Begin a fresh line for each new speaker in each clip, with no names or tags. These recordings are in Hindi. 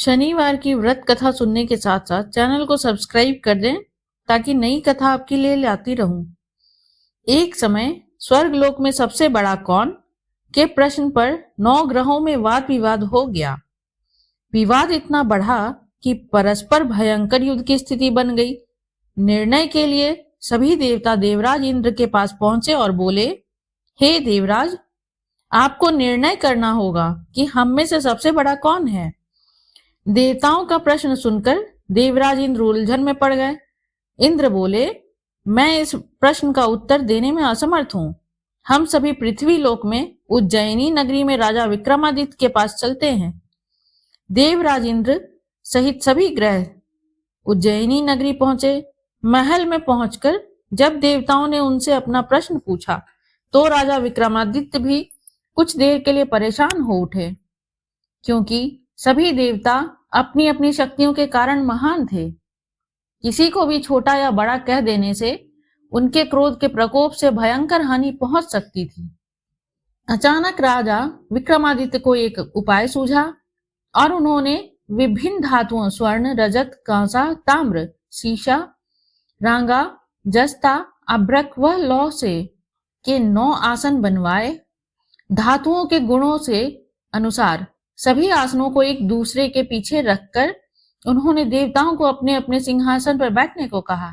शनिवार की व्रत कथा सुनने के साथ साथ चैनल को सब्सक्राइब कर दें ताकि नई कथा आपके लिए लाती रहूं। एक समय स्वर्गलोक में सबसे बड़ा कौन के प्रश्न पर 9 ग्रहों में वाद विवाद हो गया। विवाद इतना बढ़ा कि परस्पर भयंकर युद्ध की स्थिति बन गई। निर्णय के लिए सभी देवता देवराज इंद्र के पास पहुंचे और बोले, हे देवराज, आपको निर्णय करना होगा कि हम में से सबसे बड़ा कौन है। देवताओं का प्रश्न सुनकर देवराज इंद्र उलझन में पड़ गए। इंद्र बोले, मैं इस प्रश्न का उत्तर देने में असमर्थ हूं। हम सभी पृथ्वी लोक में उज्जैनी नगरी में राजा विक्रमादित्य के पास चलते हैं। देवराज इंद्र सहित सभी ग्रह उज्जैनी नगरी पहुंचे। महल में पहुंचकर जब देवताओं ने उनसे अपना प्रश्न पूछा तो राजा विक्रमादित्य भी कुछ देर के लिए परेशान हो उठे, क्योंकि सभी देवता अपनी अपनी शक्तियों के कारण महान थे। किसी को भी छोटा या बड़ा कह देने से उनके क्रोध के प्रकोप से भयंकर हानि पहुंच सकती थी। अचानक राजा विक्रमादित्य को एक उपाय सूझा और उन्होंने विभिन्न धातुओं स्वर्ण, रजत, कांसा, ताम्र, सीसा, रांगा, जस्ता, अभ्रक व लौह से के 9 आसन बनवाए। धातुओं के गुणों से अनुसार सभी आसनों को एक दूसरे के पीछे रखकर उन्होंने देवताओं को अपने अपने सिंहासन पर बैठने को कहा।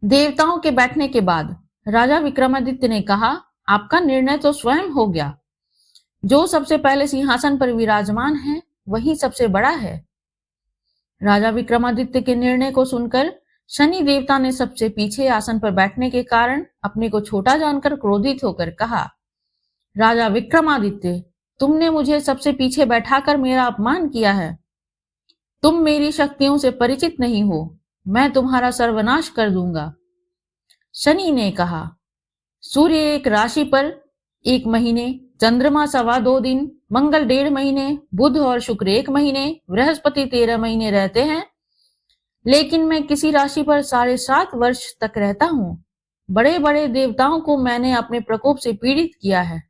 देवताओं के बैठने के बाद राजा विक्रमादित्य ने कहा, आपका निर्णय तो स्वयं हो गया। जो सबसे पहले सिंहासन पर विराजमान है वही सबसे बड़ा है। राजा विक्रमादित्य के निर्णय को सुनकर शनि देवता ने सबसे पीछे आसन पर बैठने के कारण अपने को छोटा जानकर क्रोधित होकर कहा, राजा विक्रमादित्य, तुमने मुझे सबसे पीछे बैठाकर मेरा अपमान किया है। तुम मेरी शक्तियों से परिचित नहीं हो। मैं तुम्हारा सर्वनाश कर दूंगा। शनि ने कहा, सूर्य एक राशि पर 1 महीने, चंद्रमा 2.25 दिन, मंगल 1.5 महीने, बुध और शुक्र 1 महीने, बृहस्पति 13 महीने रहते हैं, लेकिन मैं किसी राशि पर 7.5 वर्ष तक रहता हूं। बड़े बड़े देवताओं को मैंने अपने प्रकोप से पीड़ित किया है।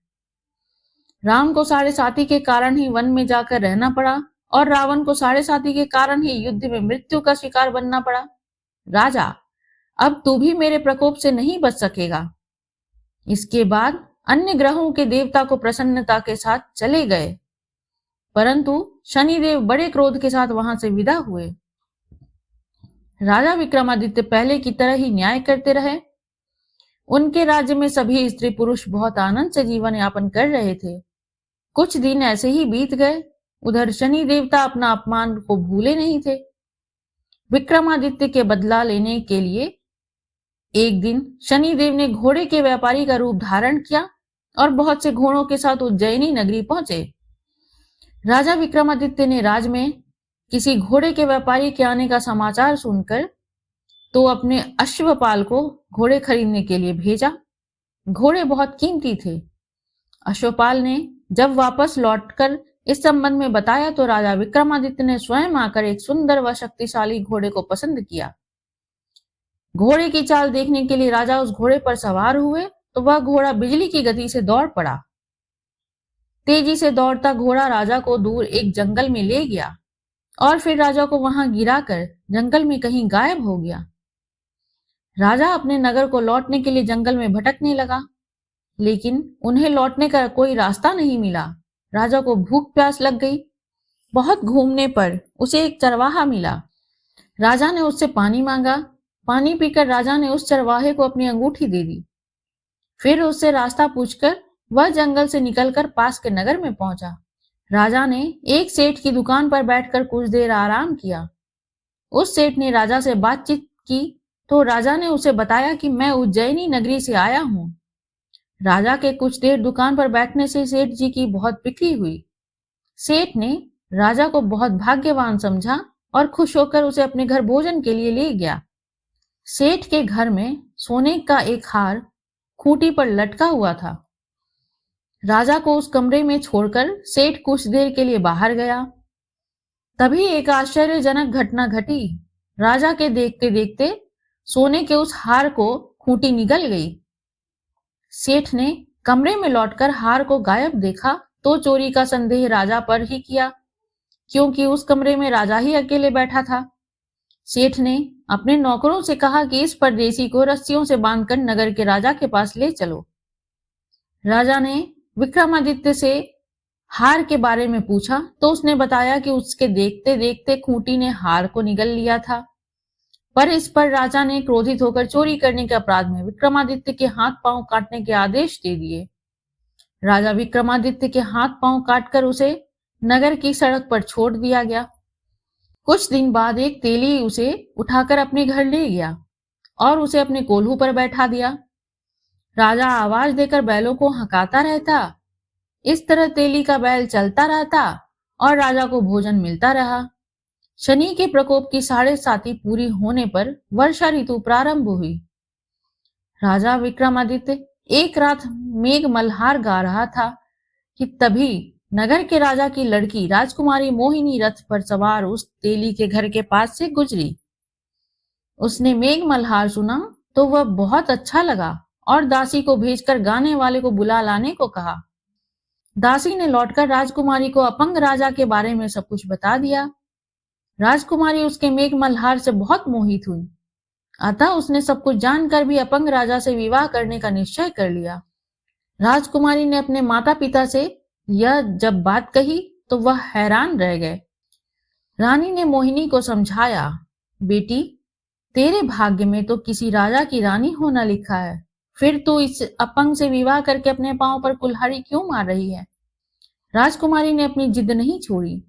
राम को 7.5 के कारण ही वन में जाकर रहना पड़ा और रावण को 7.5 के कारण ही युद्ध में मृत्यु का शिकार बनना पड़ा। राजा, अब तू भी मेरे प्रकोप से नहीं बच सकेगा। इसके बाद अन्य ग्रहों के देवता को प्रसन्नता के साथ चले गए, परंतु शनिदेव बड़े क्रोध के साथ वहां से विदा हुए। राजा विक्रमादित्य पहले की तरह ही न्याय करते रहे। उनके राज्य में सभी स्त्री पुरुष बहुत आनंद से जीवन यापन कर रहे थे। कुछ दिन ऐसे ही बीत गए। उधर शनि देवता अपना अपमान को भूले नहीं थे। विक्रमादित्य के बदला लेने के लिए एक दिन शनि देव ने घोड़े के व्यापारी का रूप धारण किया और बहुत से घोड़ों के साथ उज्जैनी नगरी पहुंचे। राजा विक्रमादित्य ने राज में किसी घोड़े के व्यापारी के आने का समाचार सुनकर तो अपने अश्वपाल को घोड़े खरीदने के लिए भेजा। घोड़े बहुत कीमती थे। अश्वपाल ने जब वापस लौटकर इस संबंध में बताया तो राजा विक्रमादित्य ने स्वयं आकर एक सुंदर व शक्तिशाली घोड़े को पसंद किया। घोड़े की चाल देखने के लिए राजा उस घोड़े पर सवार हुए तो वह घोड़ा बिजली की गति से दौड़ पड़ा। तेजी से दौड़ता घोड़ा राजा को दूर एक जंगल में ले गया और फिर राजा को वहां गिराकर जंगल में कहीं गायब हो गया। राजा अपने नगर को लौटने के लिए जंगल में भटकने लगा, लेकिन उन्हें लौटने का कोई रास्ता नहीं मिला। राजा को भूख प्यास लग गई। बहुत घूमने पर उसे एक चरवाहा मिला। राजा ने उससे पानी मांगा। पानी पीकर राजा ने उस चरवाहे को अपनी अंगूठी दे दी। फिर उससे रास्ता पूछकर वह जंगल से निकलकर पास के नगर में पहुंचा। राजा ने एक सेठ की दुकान पर बैठकर कुछ देर आराम किया। उस सेठ ने राजा से बातचीत की तो राजा ने उसे बताया कि मैं उज्जैनी नगरी से आया हूं। राजा के कुछ देर दुकान पर बैठने से सेठ जी की बहुत बिक्री हुई। सेठ ने राजा को बहुत भाग्यवान समझा और खुश होकर उसे अपने घर भोजन के लिए ले गया। सेठ के घर में सोने का एक हार खूंटी पर लटका हुआ था। राजा को उस कमरे में छोड़कर सेठ कुछ देर के लिए बाहर गया। तभी एक आश्चर्यजनक घटना घटी। राजा के देखते देखते सोने के उस हार को खूंटी निगल गई। सेठ ने कमरे में लौटकर हार को गायब देखा तो चोरी का संदेह राजा पर ही किया। क्योंकि उस कमरे में राजा ही अकेले बैठा था। सेठ ने अपने नौकरों से कहा कि इस परदेसी को रस्सियों से बांधकर नगर के राजा के पास ले चलो। राजा ने विक्रमादित्य से हार के बारे में पूछा तो उसने बताया कि उसके देखते देखते खूंटी ने हार को निगल लिया था। पर इस पर राजा ने क्रोधित होकर चोरी करने के अपराध में विक्रमादित्य के हाथ पांव काटने के आदेश दे दिए। राजा विक्रमादित्य के हाथ पांव काटकर उसे नगर की सड़क पर छोड़ दिया गया। कुछ दिन बाद एक तेली उसे उठाकर अपने घर ले गया और उसे अपने कोल्हू पर बैठा दिया। राजा आवाज देकर बैलों को हंकाता रहता। इस तरह तेली का बैल चलता रहता और राजा को भोजन मिलता रहा। शनि के प्रकोप की 7.5 पूरी होने पर वर्षा ऋतु प्रारंभ हुई। राजा विक्रमादित्य एक रात मेघ मल्हार गा रहा था कि तभी नगर के राजा की लड़की राजकुमारी मोहिनी रथ पर सवार उस तेली के घर के पास से गुजरी। उसने मेघ मल्हार सुना तो वह बहुत अच्छा लगा और दासी को भेजकर गाने वाले को बुला लाने को कहा। दासी ने लौटकर राजकुमारी को अपंग राजा के बारे में सब कुछ बता दिया। राजकुमारी उसके मेघ मल्हार से बहुत मोहित हुई, अतः उसने सब कुछ जानकर भी अपंग राजा से विवाह करने का निश्चय कर लिया। राजकुमारी ने अपने माता पिता से यह जब बात कही तो वह हैरान रह गए। रानी ने मोहिनी को समझाया, बेटी, तेरे भाग्य में तो किसी राजा की रानी होना लिखा है, फिर तू इस अपंग से विवाह करके अपने पांव पर कुल्हाड़ी क्यों मार रही है। राजकुमारी ने अपनी जिद नहीं छोड़ी।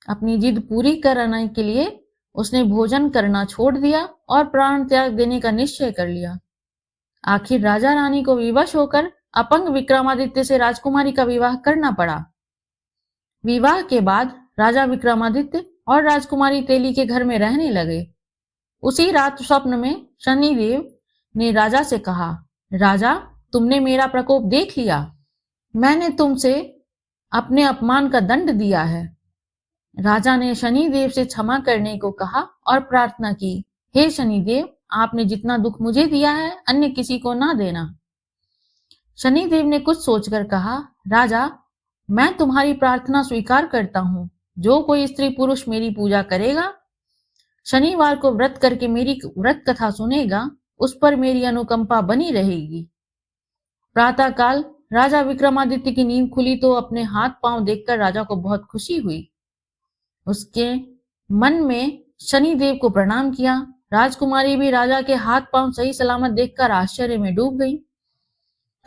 अपनी जिद पूरी करने के लिए उसने भोजन करना छोड़ दिया और प्राण त्याग देने का निश्चय कर लिया। आखिर राजा रानी को विवश होकर अपंग विक्रमादित्य से राजकुमारी का विवाह करना पड़ा। विवाह के बाद राजा विक्रमादित्य और राजकुमारी तेली के घर में रहने लगे। उसी रात स्वप्न में शनिदेव ने राजा से कहा, राजा, तुमने मेरा प्रकोप देख लिया। मैंने तुमसे अपने अपमान का दंड दिया है। राजा ने शनिदेव से क्षमा करने को कहा और प्रार्थना की, हे शनिदेव, आपने जितना दुख मुझे दिया है अन्य किसी को ना देना। शनिदेव ने कुछ सोचकर कहा, राजा, मैं तुम्हारी प्रार्थना स्वीकार करता हूं। जो कोई स्त्री पुरुष मेरी पूजा करेगा, शनिवार को व्रत करके मेरी व्रत कथा सुनेगा, उस पर मेरी अनुकंपा बनी रहेगी। प्रातःकाल राजा विक्रमादित्य की नींद खुली तो अपने हाथ पांव देखकर राजा को बहुत खुशी हुई। उसके मन में शनिदेव को प्रणाम किया। राजकुमारी भी राजा के हाथ पांव सही सलामत देखकर आश्चर्य में डूब गई।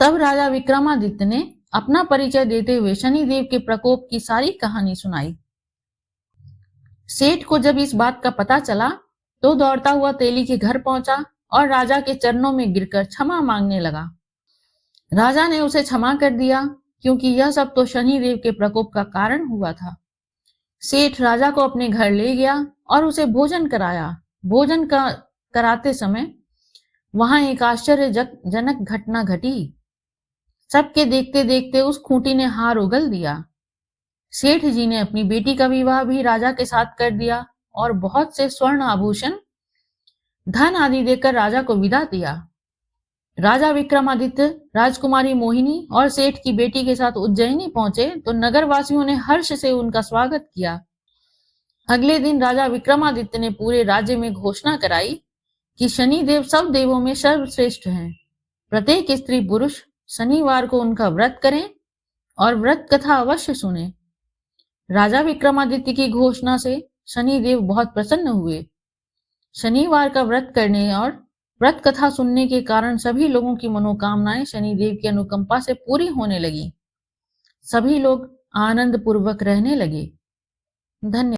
तब राजा विक्रमादित्य ने अपना परिचय देते हुए शनिदेव के प्रकोप की सारी कहानी सुनाई। सेठ को जब इस बात का पता चला तो दौड़ता हुआ तेली के घर पहुंचा और राजा के चरणों में गिरकर क्षमा मांगने लगा। राजा ने उसे क्षमा कर दिया क्योंकि यह सब तो शनिदेव के प्रकोप का कारण हुआ था। सेठ राजा को अपने घर ले गया और उसे भोजन कराया। भोजन कराते समय वहां एक आश्चर्यजनक घटना घटी। सबके देखते देखते उस खूंटी ने हार उगल दिया। सेठ जी ने अपनी बेटी का विवाह भी राजा के साथ कर दिया और बहुत से स्वर्ण आभूषण, धन आदि देकर राजा को विदा दिया। राजा विक्रमादित्य राजकुमारी मोहिनी और सेठ की बेटी के साथ उज्जैनी पहुंचे तो नगरवासियों ने हर्ष से उनका स्वागत किया। अगले दिन राजा विक्रमादित्य ने पूरे राज्य में घोषणा कराई कि शनिदेव सब देवों में सर्वश्रेष्ठ हैं। प्रत्येक स्त्री पुरुष शनिवार को उनका व्रत करें और व्रत कथा अवश्य सुने। राजा विक्रमादित्य की घोषणा से शनिदेव बहुत प्रसन्न हुए। शनिवार का व्रत करने और व्रत कथा सुनने के कारण सभी लोगों की मनोकामनाएं शनिदेव की अनुकंपा से पूरी होने लगी। सभी लोग आनंद पूर्वक रहने लगे। धन्यवाद।